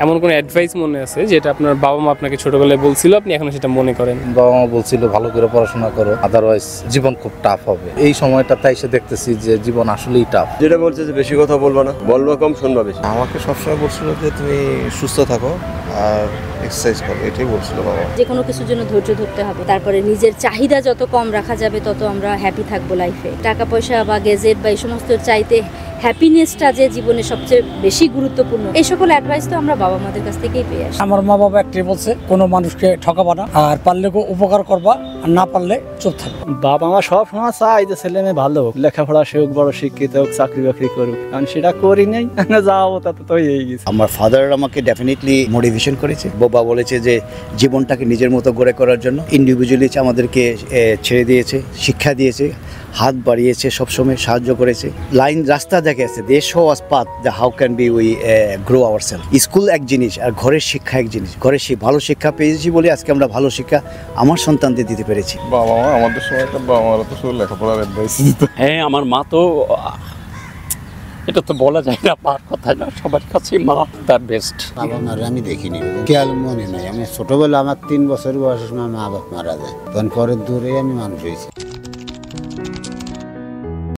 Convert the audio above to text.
এমন কোন অ্যাডভাইস মনে আছে যেটা আপনার বাবা মা আপনাকে ছোটবেলায় বলছিল আপনি এখনো সেটা মনে করেন? বাবা মা বলছিল ভালো করে পড়াশোনা করো, আদারওয়াইজ জীবন খুব টাফ হবে। এই সময়টা তাই সে দেখতেছি যে জীবন আসলেই টাফ। যেটা বলছে যে বেশি কথা বলবা না, বলবা কম, শুনবা বেশি। আমাকে সবসময় বলছিল যে তুমি সুস্থ থাকো আর এক্সারসাইজ করো, এটাই বলছিল বাবা। যে কোনো কিছুর জন্য ধৈর্য ধরতে হবে, তারপরে নিজের চাহিদা যত কম রাখা যাবে তত আমরা হ্যাপি থাকবো লাইফে। টাকা পয়সা বা গেজেট বা এই সমস্ত চাইতে হ্যাপিনেসটা যে জীবনে সবচেয়ে বেশি গুরুত্বপূর্ণ, এই সকল অ্যাডভাইস তো আমরা বাবা মাদের কাছ থেকেই পেয়ে আসি। আমার মা বাবা একটাই বলছে, কোনো মানুষকে ঠকাবা না, আর পারলে উপকার করবা, আর না পারলে চুপ থাকবা। বাবা মা সব সময় চাই যে ছেলে মেয়ে ভালো হোক, লেখাপড়া সে হোক, বড় শিক্ষিত হোক, চাকরি বাকরি করুক, কারণ সেটা করি নাই, যাও তাতে তো হয়ে গেছে। আমার ফাদার আমাকে ডেফিনেটলি মোটিভেশন করেছে। বাবা বলেছে যে জীবনটাকে নিজের মতো গড়ে করার জন্য ইন্ডিভিজুয়ালি আমাদেরকে ছেড়ে দিয়েছে, শিক্ষা দিয়েছে, হাত বাড়িয়েছে, সবসময় সাহায্য করেছে, লাইন রাস্তা দেখিয়েছে। They show us path the how can be we grow ourself. School এক জিনিস আর ঘরের শিক্ষা এক জিনিস। ঘরের ভালো শিক্ষা পেয়েছি বলে আজকে আমরা ভালো শিক্ষা আমার সন্তানদের দিতে পেরেছি। বাবা মা আমাদের সময়টা বাবা মারা তো শুধু লেখাপড়ার অ্যাডভাইস দিত। হ্যাঁ, আমার মা তো, এটা তো বলা যায় না, পার কথা না, সবার কাছে মা তার বেস্ট। বাবা মারা আমি দেখিনি, খেয়াল মনে নাই। আমি ছোটবেলা আমার 3 বছর বয়সের সময় মা বাবা মারা যায়, তখন পরের দূরে আমি মানুষ হয়েছি।